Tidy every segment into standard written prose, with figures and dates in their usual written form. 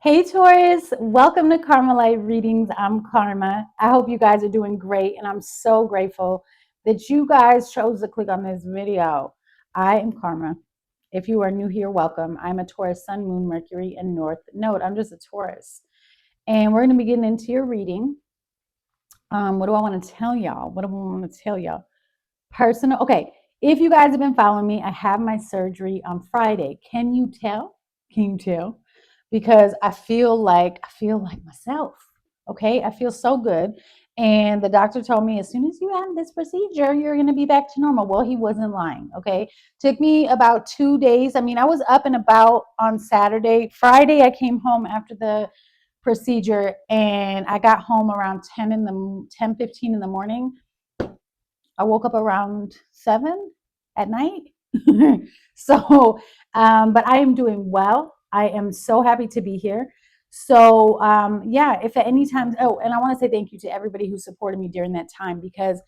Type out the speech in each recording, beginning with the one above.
Hey Taurus, welcome to Karma Light Readings. I'm Karma. I hope you guys are doing great, and I'm so grateful that you guys chose to click on this video. I am Karma. If you are new here, welcome. I'm a Taurus, Sun, Moon, Mercury, and North Node. I'm just a Taurus. And we're going to be getting into your reading. What do I want to tell y'all? Personal. Okay, if you guys have been following me, I have my surgery on Friday. Can you tell? Because I feel like myself. Okay, I feel so good. And the doctor told me as soon as you have this procedure, you're going to be back to normal. Well, he wasn't lying. Okay, took me about 2 days. I mean, I was up and about on Saturday. Friday, I came home after the procedure, and I got home around 10:15 in the morning. I woke up around 7 at night. But I am doing well. I am so happy to be here. Yeah, if at any time, and I want to say thank you to everybody who supported me during that time, because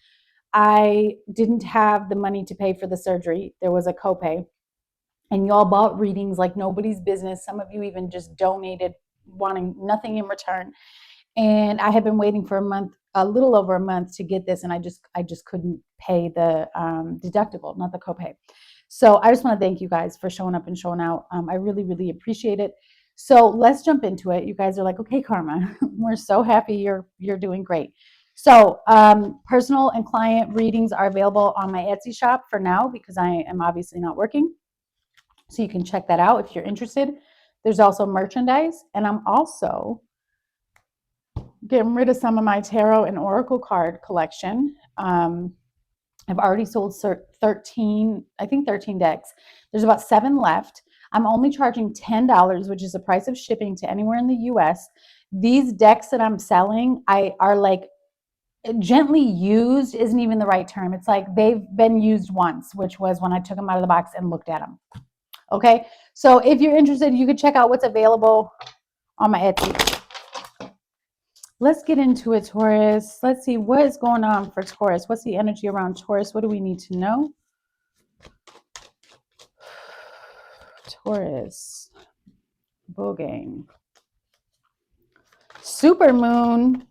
I didn't have the money to pay for the surgery. There was a copay, and y'all bought readings like nobody's business. Some of you even just donated, wanting nothing in return. And I had been waiting for a little over a month to get this, and I just couldn't pay the deductible, not the copay. So I just want to thank you guys for showing up and showing out. I really, really appreciate it. So let's jump into it. You guys are like, okay, Karma, we're so happy you're doing great. So personal and client readings are available on my Etsy shop for now, because I am obviously not working. So you can check that out if you're interested. There's also merchandise, and I'm also getting rid of some of my tarot and oracle card collection. I've already sold 13 decks. There's about 7 left. I'm only charging $10, which is the price of shipping to anywhere in the US. These decks that I'm selling, are like gently used, isn't even the right term. It's like they've been used once, which was when I took them out of the box and looked at them. Okay, so if you're interested, you could check out what's available on my Etsy. Let's get into it, Taurus. Let's see what is going on for Taurus. What's the energy around Taurus? What do we need to know? Taurus. Bull gang. Super moon.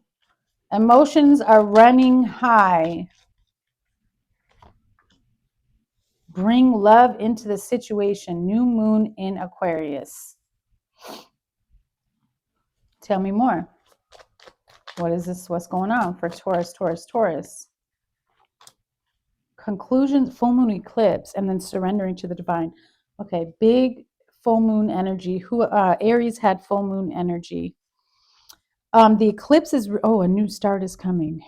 Emotions are running high. Bring love into the situation. New moon in Aquarius. Tell me more. What is this? What's going on for Taurus, Taurus, Taurus? Conclusions, full moon eclipse, and then surrendering to the divine. Okay, big full moon energy. Aries had full moon energy. The eclipse is, a new start is coming.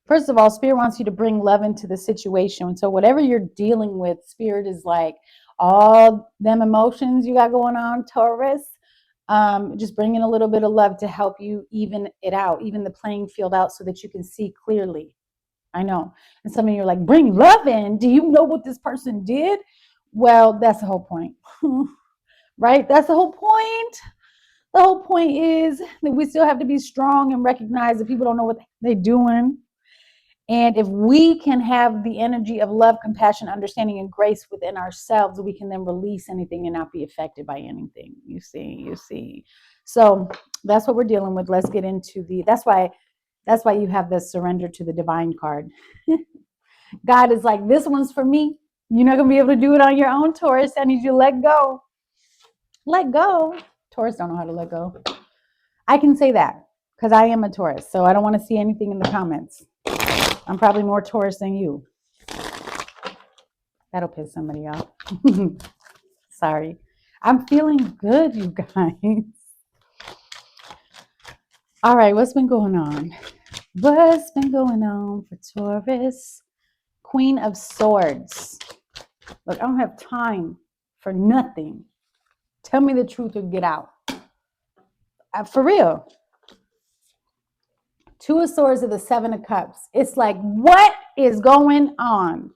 First of all, Spirit wants you to bring love into the situation. So whatever you're dealing with, Spirit is like, all them emotions you got going on, Taurus, just bringing a little bit of love to help you even it out, even the playing field out, so that you can see clearly. I know. And some of you are like, bring love in. Do you know what this person did? Well, that's the whole point. Right? That's the whole point. The whole point is that we still have to be strong and recognize that people don't know what they're doing. And if we can have the energy of love, compassion, understanding, and grace within ourselves, we can then release anything and not be affected by anything. You see. So that's what we're dealing with. Let's get into that's why you have this surrender to the divine card. God is like, this one's for me. You're not going to be able to do it on your own, Taurus. I need you to let go. Let go. Taurus don't know how to let go. I can say that because I am a Taurus. So I don't want to see anything in the comments. I'm probably more Taurus than you. That'll piss somebody off. Sorry. I'm feeling good, you guys. All right, what's been going on? What's been going on for Taurus? Queen of Swords. Look, I don't have time for nothing. Tell me the truth or get out. For real. Two of Swords of the Seven of Cups. It's like, what is going on?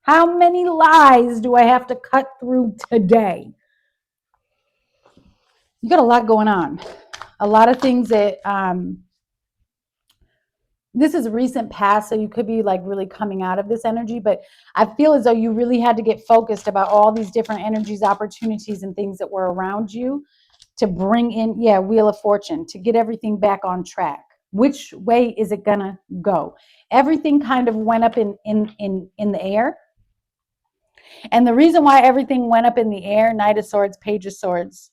How many lies do I have to cut through today? You got a lot going on. A lot of things that this is recent past, so you could be like really coming out of this energy, but I feel as though you really had to get focused about all these different energies, opportunities, and things that were around you to bring in, yeah, Wheel of Fortune, to get everything back on track. Which way is it gonna go? Everything kind of went up in the air. And the reason why everything went up in the air, Knight of Swords, Page of Swords,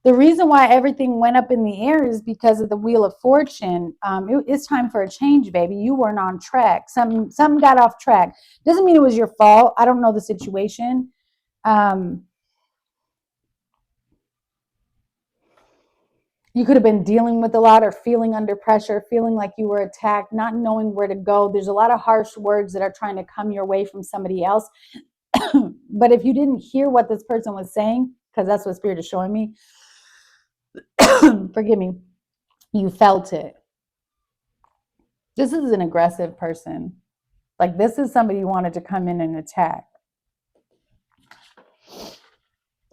the reason why everything went up in the air is because of the Wheel of Fortune. It's time for a change, baby. You weren't on track. Something got off track. Doesn't mean it was your fault. I don't know the situation. You could have been dealing with a lot or feeling under pressure, feeling like you were attacked, not knowing where to go. There's a lot of harsh words that are trying to come your way from somebody else. But if you didn't hear what this person was saying, because that's what Spirit is showing me, forgive me, you felt it. This is an aggressive person. Like, this is somebody who wanted to come in and attack.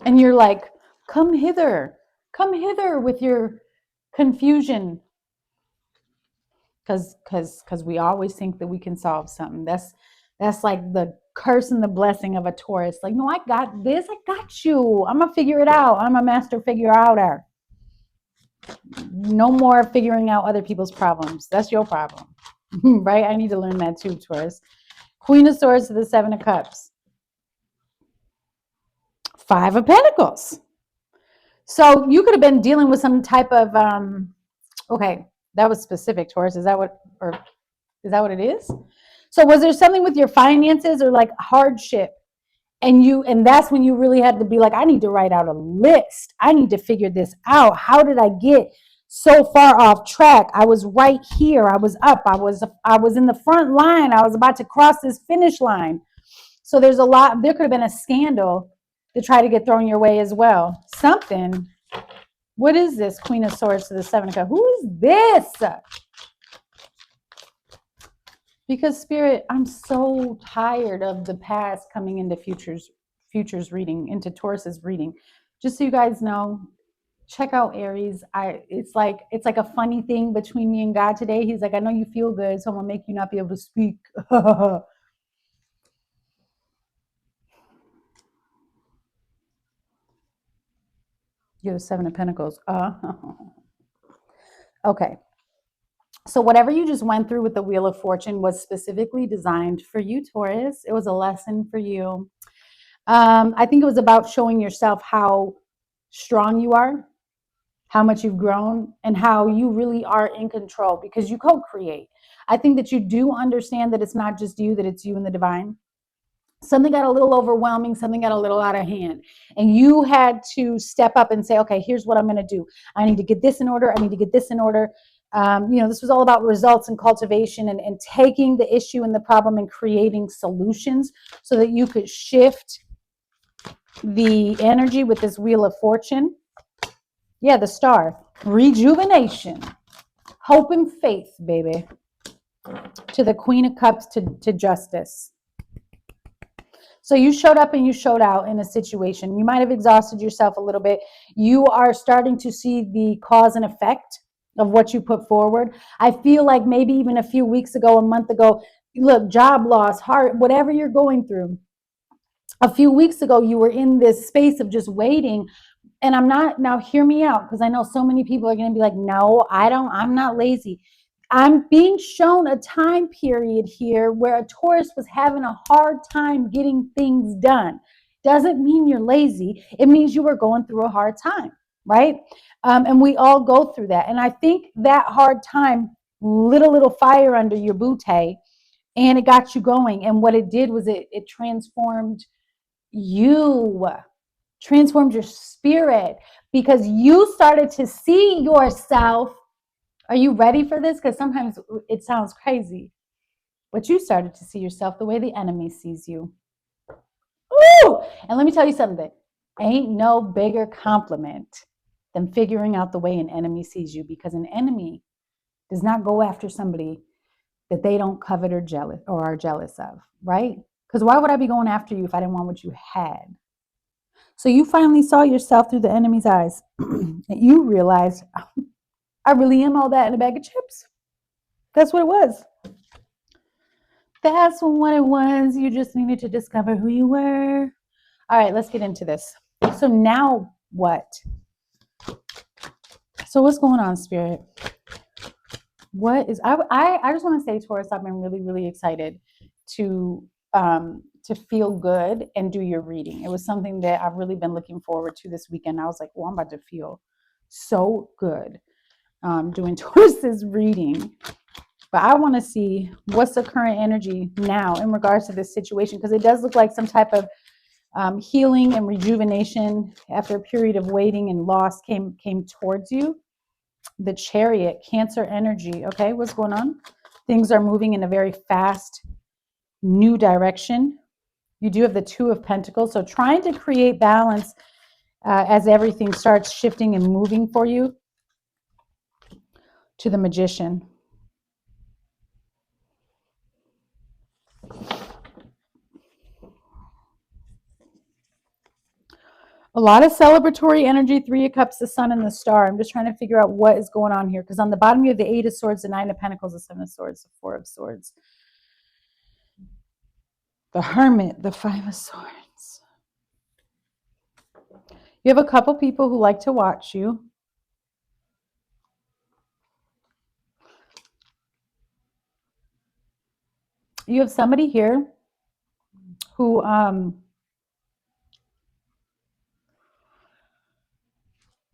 And you're like, come hither with your confusion. Because we always think that we can solve something. That's like the curse and the blessing of a Taurus. Like, no, I got this. I got you. I'm gonna figure it out. I'm a master figure outer. No more figuring out other people's problems. That's your problem, right? I need to learn that too, Taurus. Queen of Swords to the Seven of Cups. Five of Pentacles. So you could have been dealing with some type of okay, that was specific, Taurus. Is that what it is? So was there something with your finances or like hardship? And that's when you really had to be like, I need to write out a list. I need to figure this out. How did I get so far off track? I was right here. I was up. I was in the front line. I was about to cross this finish line. So there could have been a scandal to try to get thrown your way as well. Something. What is this? Queen of Swords to the Seven of Cups. Who is this? Because Spirit, I'm so tired of the past coming into futures reading, into Taurus's reading. Just so you guys know, check out Aries. It's like a funny thing between me and God today. He's like, I know you feel good, so I'm gonna make you not be able to speak. You have Seven of Pentacles. Okay. So whatever you just went through with the Wheel of Fortune was specifically designed for you, Taurus. It was a lesson for you. I think it was about showing yourself how strong you are, how much you've grown, and how you really are in control because you co-create. I think that you do understand that it's not just you, that it's you and the divine. Something got a little overwhelming, something got a little out of hand. And you had to step up and say, okay, here's what I'm going to do. I need to get this in order. I need to get this in order. This was all about results and cultivation and taking the issue and the problem and creating solutions so that you could shift the energy with this Wheel of Fortune. Yeah, the star. Rejuvenation. Hope and faith, baby. To the Queen of Cups, to justice. So you showed up and you showed out in a situation. You might have exhausted yourself a little bit. You are starting to see the cause and effect of what you put forward. I feel like maybe even a few weeks ago, a month ago, look, job loss, heart, whatever you're going through. A few weeks ago, you were in this space of just waiting. And I'm not, now hear me out, because I know so many people are going to be like, no, I'm not lazy. I'm being shown a time period here where a Taurus was having a hard time getting things done. Doesn't mean you're lazy. It means you were going through a hard time, right? And we all go through that. And I think that hard time lit a little fire under your bootay, and it got you going. And what it did was it transformed you, transformed your spirit, because you started to see yourself. Are you ready for this? Because sometimes it sounds crazy, but you started to see yourself the way the enemy sees you. Ooh! And let me tell you something. Ain't no bigger compliment than figuring out the way an enemy sees you, because an enemy does not go after somebody that they don't covet or jealous or are jealous of, right? Because why would I be going after you if I didn't want what you had? So you finally saw yourself through the enemy's eyes. And you realized, I really am all that in a bag of chips. That's what it was. That's what it was. You just needed to discover who you were. All right, let's get into this. So now what? So what's going on, Spirit? What is I just want to say, Taurus, I've been really, really excited to feel good and do your reading. It was something that I've really been looking forward to this weekend. I was like, well, I'm about to feel so good doing Taurus's reading. But I want to see what's the current energy now in regards to this situation, because it does look like some type of healing and rejuvenation after a period of waiting and loss came towards you. The Chariot, Cancer energy. Okay, what's going on? Things are moving in a very fast, new direction. You do have the Two of Pentacles, so trying to create balance as everything starts shifting and moving for you. To the Magician. A lot of celebratory energy, Three of Cups, the Sun, and the Star. I'm just trying to figure out what is going on here, because on the bottom you have the Eight of Swords, the Nine of Pentacles, the Seven of Swords, the Four of Swords, the Hermit, the Five of Swords. You have a couple people who like to watch you. You have somebody here who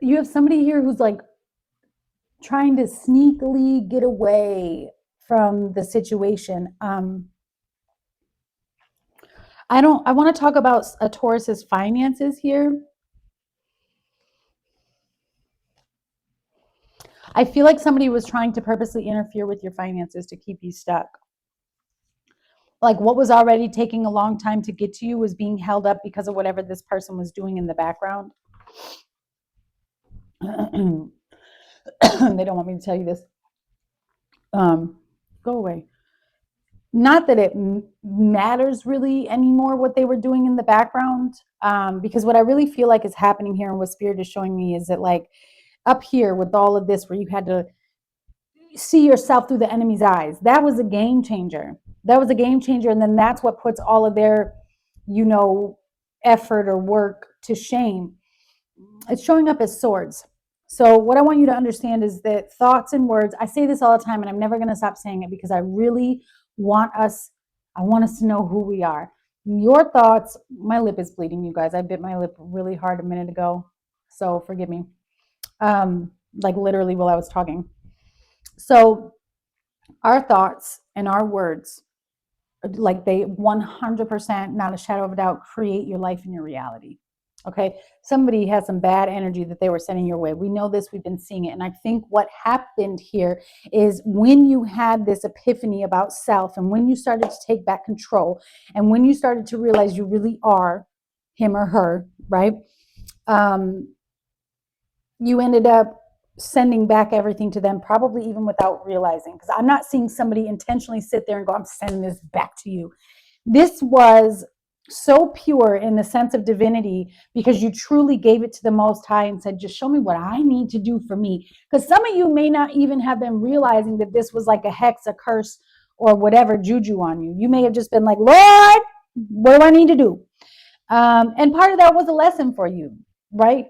who's like trying to sneakily get away from the situation. I want to talk about a Taurus's finances here. I feel like somebody was trying to purposely interfere with your finances to keep you stuck. Like what was already taking a long time to get to you was being held up because of whatever this person was doing in the background. They don't want me to tell you this. Go away. Not that it matters really anymore what they were doing in the background, because what I really feel like is happening here and what Spirit is showing me is that, like, up here with all of this where you had to see yourself through the enemy's eyes, that was a game changer. That was a game changer. And then that's what puts all of their, effort or work to shame. It's showing up as swords. So what I want you to understand is that thoughts and words, I say this all the time and I'm never going to stop saying it, because I really want us to know who we are. Your thoughts, my lip is bleeding, you guys. I bit my lip really hard a minute ago, so forgive me. Like literally while I was talking. So our thoughts and our words, like they 100%, not a shadow of a doubt, create your life and your reality. Okay, somebody has some bad energy that they were sending your way. We know this, we've been seeing it. And I think what happened here is when you had this epiphany about self, and when you started to take back control, and when you started to realize you really are him or her, right? You ended up sending back everything to them, probably even without realizing, because I'm not seeing somebody intentionally sit there and go, I'm sending this back to you. This was so pure in the sense of divinity, because you truly gave it to the Most High and said, just show me what I need to do for me. Because some of you may not even have been realizing that this was like a hex, a curse, or whatever juju on you. You may have just been like, Lord, what do I need to do? And part of that was a lesson for you, right?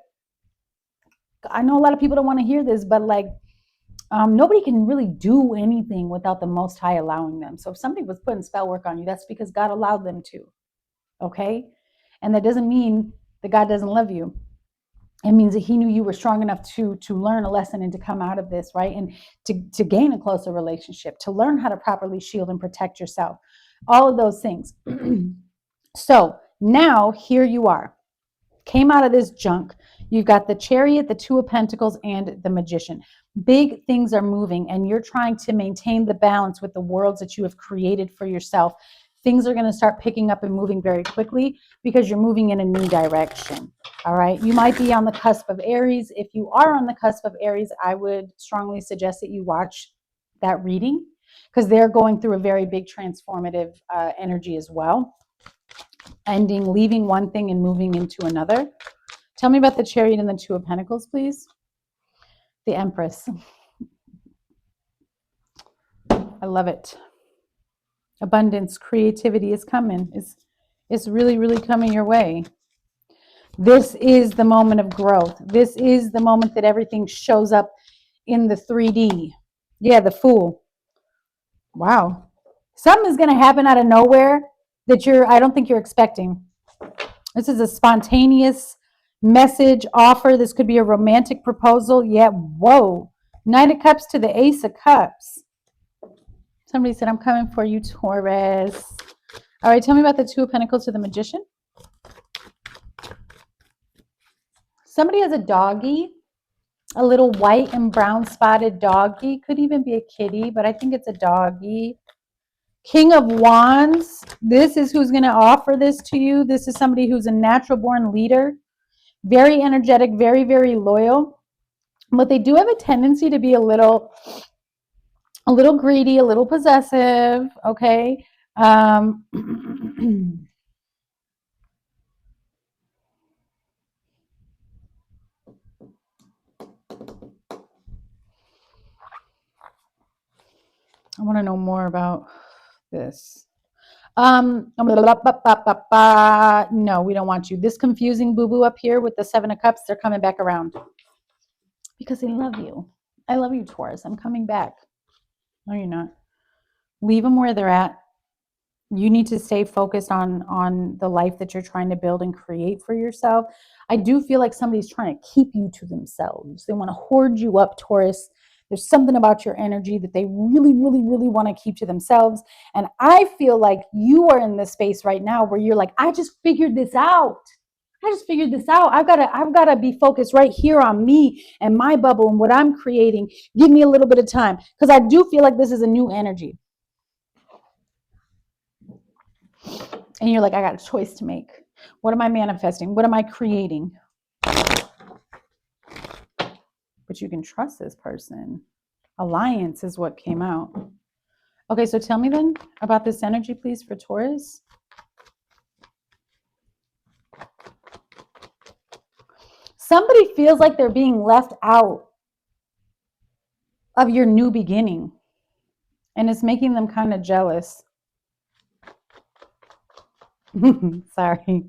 I know a lot of people don't want to hear this, but like, nobody can really do anything without the Most High allowing them. So if somebody was putting spell work on you, that's because God allowed them to. Okay? And that doesn't mean that God doesn't love you. It means that he knew you were strong enough to learn a lesson and to come out of this, right? And to gain a closer relationship, to learn how to properly shield and protect yourself. All of those things. So now here you are. Came out of this junk. You've got the Chariot, the Two of Pentacles, and the Magician. Big things are moving, and you're trying to maintain the balance with the worlds that you have created for yourself. Things are going to start picking up and moving very quickly because you're moving in a new direction. All right. You might be on the cusp of Aries. If you are on the cusp of Aries, I would strongly suggest that you watch that reading, because they're going through a very big transformative energy as well. Leaving one thing and moving into another. Tell me about the Chariot and the Two of Pentacles, please. The Empress. I love it. Abundance, creativity is coming. It's really, really coming your way. This is the moment of growth. This is the moment that everything shows up in the 3D. Yeah, the Fool. Wow. Something is going to happen out of nowhere that I don't think you're expecting. This is a spontaneous message, offer. This could be a romantic proposal. Yeah, whoa. Knight of Cups to the Ace of Cups. Somebody said, I'm coming for you, Taurus. All right, tell me about the Two of Pentacles to the Magician. Somebody has a doggy, a little white and brown spotted doggy. Could even be a kitty, but I think it's a doggy. King of Wands. This is who's going to offer this to you. This is somebody who's a natural born leader. Very energetic, very, very loyal. But they do have a tendency to be a little greedy, a little possessive. Okay. I want to know more about this. No, we don't want you. This confusing boo-boo up here with the Seven of Cups, they're coming back around because they love you. I love you, Taurus. I'm coming back. No, you're not. Leave them where they're at. You need to stay focused on the life that you're trying to build and create for yourself. I do feel like somebody's trying to keep you to themselves. They want to hoard you up, Taurus. There's something about your energy that they really, really, really want to keep to themselves. And I feel like you are in this space right now where you're like, I just figured this out. I've got to be focused right here on me and my bubble and what I'm creating. Give me a little bit of time, because I do feel like this is a new energy. And you're like, I got a choice to make. What am I manifesting? What am I creating? But you can trust this person. Alliance is what came out. Okay, so tell me then about this energy, please, for Taurus. Somebody feels like they're being left out of your new beginning, and it's making them kind of jealous. Sorry.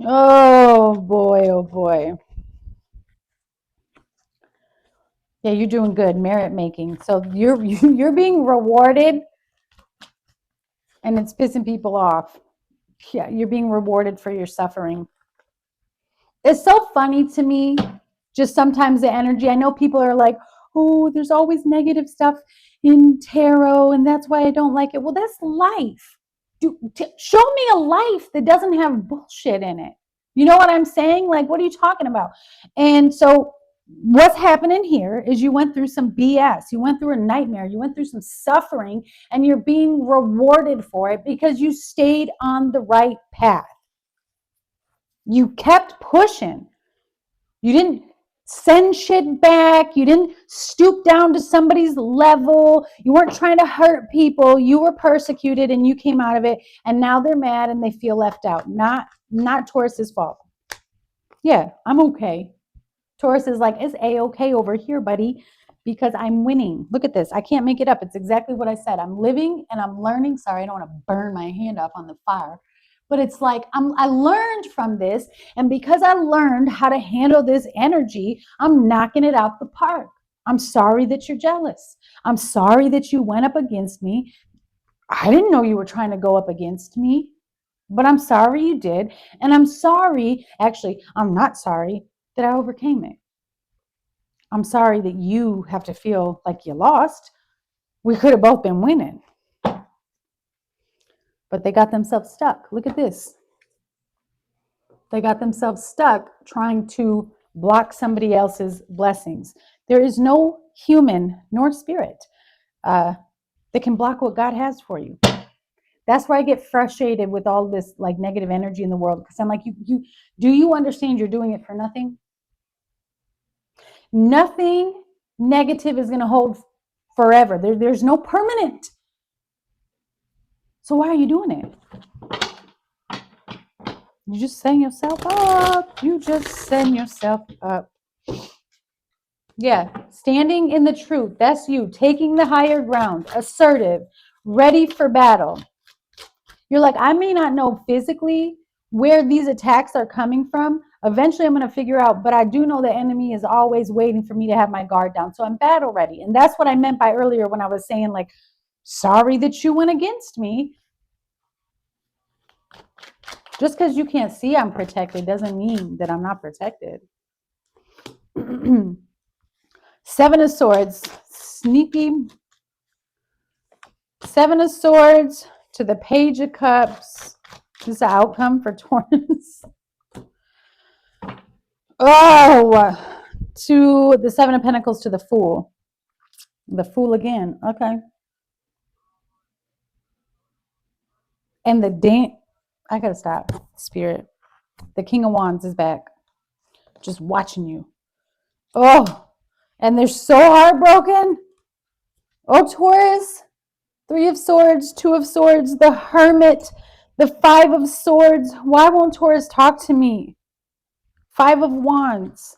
Oh boy, oh boy. Yeah, you're doing good, merit making. So you're being rewarded, and it's pissing people off. Yeah, you're being rewarded for your suffering. It's so funny to me, just sometimes the energy. I know people are like, oh, there's always negative stuff in tarot, and that's why I don't like it. Well, that's life. Show me a life that doesn't have bullshit in it. You know what I'm saying? Like, what are you talking about? And so what's happening here is you went through some BS. You went through a nightmare. You went through some suffering, and you're being rewarded for it because you stayed on the right path. You kept pushing. You didn't send shit back. You didn't stoop down to somebody's level. You weren't trying to hurt people. You were persecuted and you came out of it. And now they're mad and they feel left out. Not Taurus's fault. Yeah, I'm okay. Taurus is like, it's A-okay over here, buddy, because I'm winning. Look at this. I can't make it up. It's exactly what I said. I'm living and I'm learning. Sorry, I don't want to burn my hand off on the fire. But it's like, I learned from this. And because I learned how to handle this energy, I'm knocking it out the park. I'm sorry that you're jealous. I'm sorry that you went up against me. I didn't know you were trying to go up against me, but I'm sorry you did. And I'm sorry, actually, I'm not sorry that I overcame it. I'm sorry that you have to feel like you lost. We could have both been winning. But they got themselves stuck. Look at this. They got themselves stuck trying to block somebody else's blessings. There is no human nor spirit that can block what God has for you. That's where I get frustrated with all this like negative energy in the world, because I'm like, do you understand you're doing it for nothing? Nothing negative is going to hold forever. There's no permanent. So why are you doing it? You just setting yourself up. You just setting yourself up. Yeah, standing in the truth. That's you, taking the higher ground, assertive, ready for battle. You're like, I may not know physically where these attacks are coming from. Eventually, I'm going to figure out, but I do know the enemy is always waiting for me to have my guard down. So I'm battle ready. And that's what I meant by earlier when I was saying, like, sorry that you went against me. Just because you can't see I'm protected doesn't mean that I'm not protected. Seven of Swords, sneaky. Seven of Swords to the Page of Cups. This is the outcome for Taurus. Oh, to the Seven of Pentacles to the Fool. The Fool again. Okay. And the I gotta stop. Spirit. The King of Wands is back. Just watching you. Oh, and they're so heartbroken. Oh, Taurus. Three of Swords, Two of Swords, the Hermit, the Five of Swords. Why won't Taurus talk to me? Five of Wands.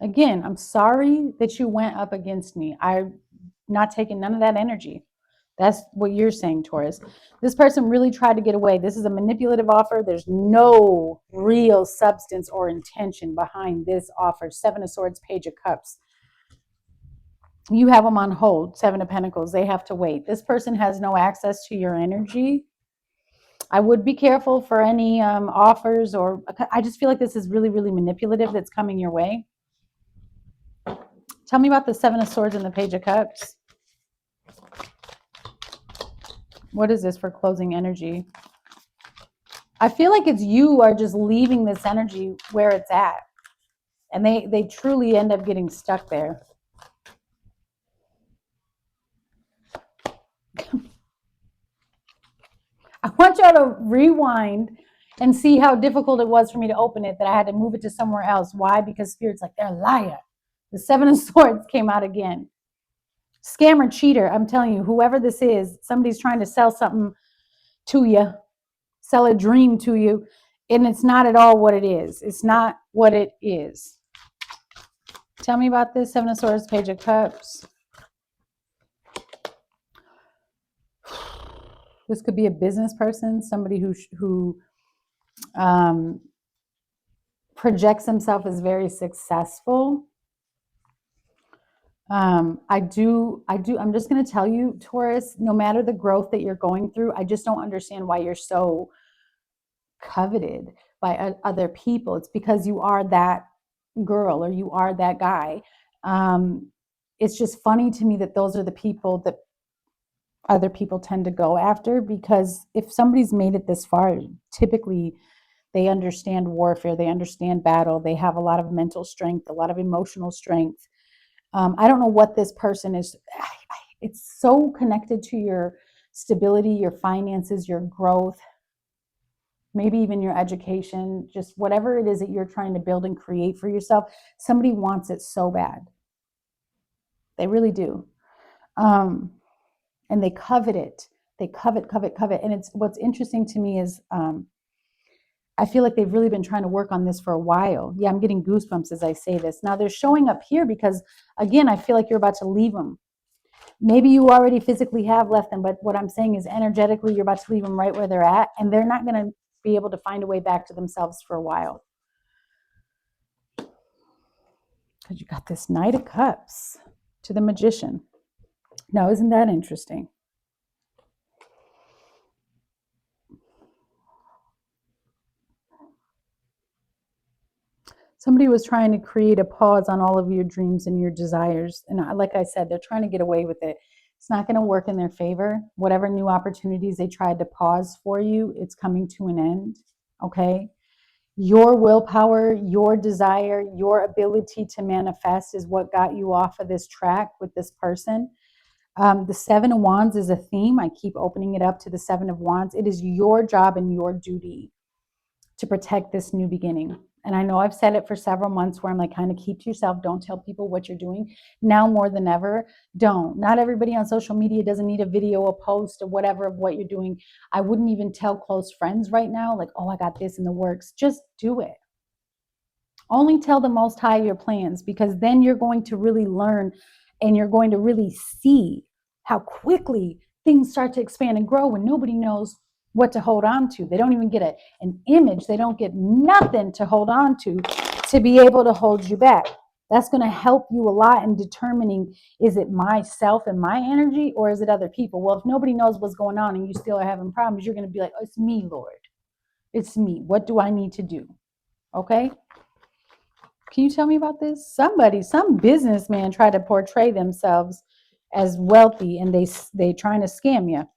Again, I'm sorry that you went up against me. I'm not taking none of that energy. That's what you're saying, Taurus. This person really tried to get away. This is a manipulative offer. There's no real substance or intention behind this offer. Seven of Swords, Page of Cups. You have them on hold. Seven of Pentacles. They have to wait. This person has no access to your energy. I would be careful for any offers, or I just feel like this is really, really manipulative that's coming your way. Tell me about the Seven of Swords and the Page of Cups. What is this for closing energy? I feel like it's you are just leaving this energy where it's at. And they truly end up getting stuck there. I want y'all to rewind and see how difficult it was for me to open it, that I had to move it to somewhere else. Why? Because Spirit's like, they're a liar. The Seven of Swords came out again. Scammer, cheater. I'm telling you, whoever this is, somebody's trying to sell something to you, sell a dream to you, and it's not at all what it is. It's not what it is. Tell me about this. Seven of Swords, Page of Cups. This could be a business person, somebody who projects himself as very successful. I'm just going to tell you, Taurus, no matter the growth that you're going through, I just don't understand why you're so coveted by other people. It's because you are that girl or you are that guy. It's just funny to me that those are the people that other people tend to go after, because if somebody's made it this far, typically they understand warfare, they understand battle, they have a lot of mental strength, a lot of emotional strength. I don't know what this person is. It's so connected to your stability, your finances, your growth, maybe even your education, just whatever it is that you're trying to build and create for yourself. Somebody wants it so bad. They really do. And they covet it. They covet. And it's what's interesting to me is I feel like they've really been trying to work on this for a while. Yeah, I'm getting goosebumps as I say this. Now they're showing up here because, again, I feel like you're about to leave them. Maybe you already physically have left them, but what I'm saying is energetically, you're about to leave them right where they're at, and they're not going to be able to find a way back to themselves for a while. Because you got this Knight of Cups to the Magician. Now, isn't that interesting? Somebody was trying to create a pause on all of your dreams and your desires. And like I said, they're trying to get away with it. It's not going to work in their favor. Whatever new opportunities they tried to pause for you, it's coming to an end. Okay? Your willpower, your desire, your ability to manifest is what got you off of this track with this person. The Seven of Wands is a theme. I keep opening it up to the Seven of Wands. It is your job and your duty to protect this new beginning. And I know I've said it for several months where I'm like, kind of keep to yourself. Don't tell people what you're doing. Now more than ever, don't. Not everybody on social media doesn't need a video, a post, or whatever of what you're doing. I wouldn't even tell close friends right now, like, oh, I got this in the works. Just do it. Only tell the Most High your plans, because then you're going to really learn and you're going to really see how quickly things start to expand and grow when nobody knows what to hold on to. They don't even get an image. They don't get nothing to hold on to be able to hold you back. That's going to help you a lot in determining, is it myself and my energy, or is it other people? Well, if nobody knows what's going on and you still are having problems, you're going to be like, oh, it's me, Lord. It's me. What do I need to do? Okay. Can you tell me about this? Some businessman tried to portray themselves as wealthy, and they trying to scam you.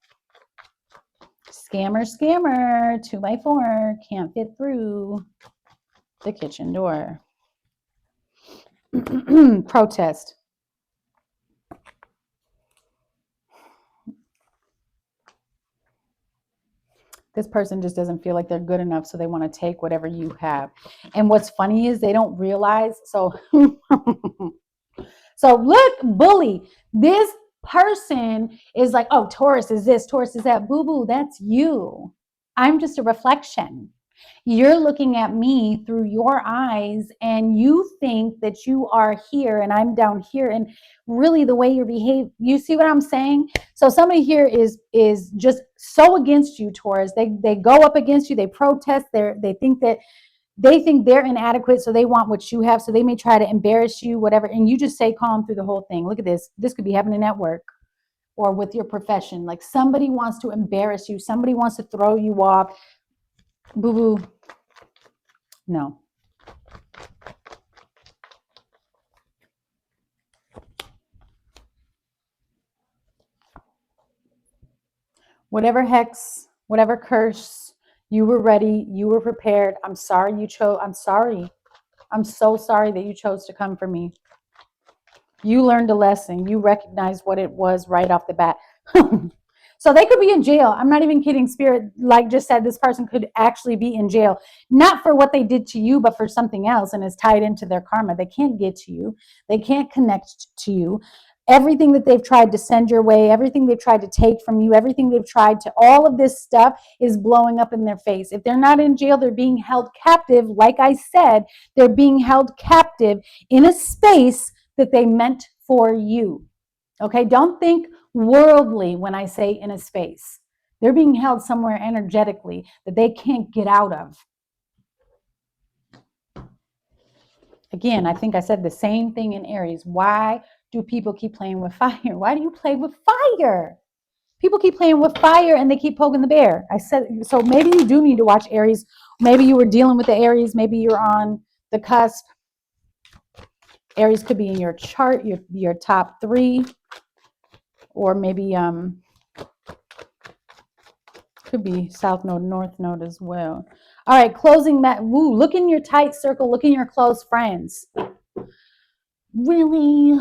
Scammer, scammer, 2x4 can't fit through the kitchen door. Protest. This person just doesn't feel like they're good enough, so they want to take whatever you have. And what's funny is they don't realize. So look, bully. This person is like, oh, Taurus is this, Taurus is that. Boo boo, that's you. I'm just a reflection. You're looking at me through your eyes, and you think that you are here and I'm down here. And really, the way you behave, you see what I'm saying? So somebody here is just so against you, Taurus. They go up against you. They protest. They think they're inadequate, so they want what you have. So they may try to embarrass you, whatever. And you just stay calm through the whole thing. Look at this. This could be happening at work or with your profession. Like somebody wants to embarrass you. Somebody wants to throw you off. Boo boo. No. Whatever hex, whatever curse, you were ready, you were prepared. I'm sorry you chose. I'm sorry. I'm so sorry that you chose to come for me. You learned a lesson. You recognized what it was right off the bat. So they could be in jail. I'm not even kidding. Spirit, like just said, this person could actually be in jail, not for what they did to you, but for something else, and is tied into their karma. They can't get to you. They can't connect to you. Everything that they've tried to send your way, everything they've tried to take from you, everything they've tried to, all of this stuff is blowing up in their face. If they're not in jail, they're being held captive. Like I said, they're being held captive in a space that they meant for you. Okay, don't think worldly when I say in a space. They're being held somewhere energetically that they can't get out of. Again, I think I said the same thing in Aries. Why do people keep playing with fire? Why do you play with fire? People keep playing with fire and they keep poking the bear. I said, so maybe you do need to watch Aries. Maybe you were dealing with the Aries. Maybe you're on the cusp. Aries could be in your chart, your top 3, or maybe could be South Node, North Node as well. All right, closing that. Woo, look in your tight circle. Look in your close friends. Really?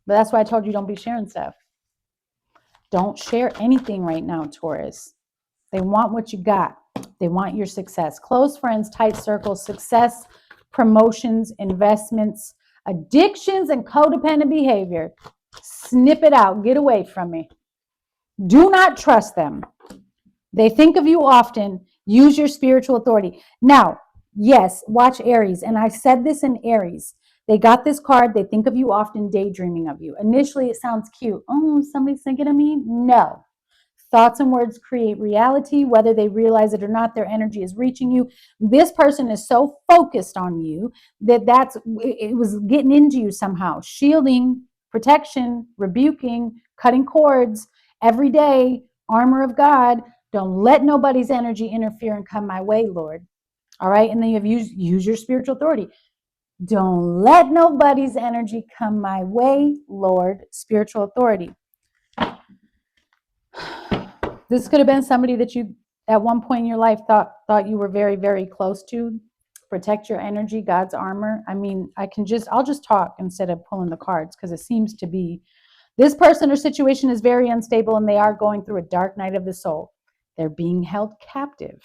But that's why I told you don't be sharing stuff. Don't share anything right now, Taurus. They want what you got. They want your success. Close friends, tight circles, success, promotions, investments, addictions, and codependent behavior. Snip it out. Get away from me. Do not trust them. They think of you often. Use your spiritual authority. Now, yes, watch Aries. And I said this in Aries. They got this card. They think of you often, daydreaming of you. Initially, it sounds cute. Oh, somebody's thinking of me? No. Thoughts and words create reality. Whether they realize it or not, their energy is reaching you. This person is so focused on you that it was getting into you somehow. Shielding, protection, rebuking, cutting cords every day. Armor of God. Don't let nobody's energy interfere and come my way, Lord. All right. And then you have use your spiritual authority. Don't let nobody's energy come my way, Lord. Spiritual authority. This could have been somebody that you at one point in your life thought you were very, very close to. Protect your energy, God's armor. I mean, I'll just talk instead of pulling the cards, because it seems to be this person or situation is very unstable and they are going through a dark night of the soul. They're being held captive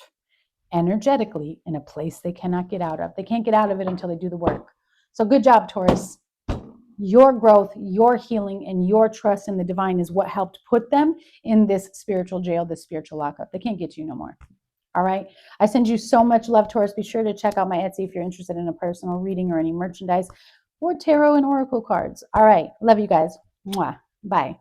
energetically in a place they cannot get out of. They can't get out of it until they do the work. So good job, Taurus. Your growth, your healing, and your trust in the divine is what helped put them in this spiritual jail, this spiritual lockup. They can't get you no more. All right. I send you so much love, Taurus. Be sure to check out my Etsy if you're interested in a personal reading or any merchandise or tarot and oracle cards. All right. Love you guys. Mwah. Bye.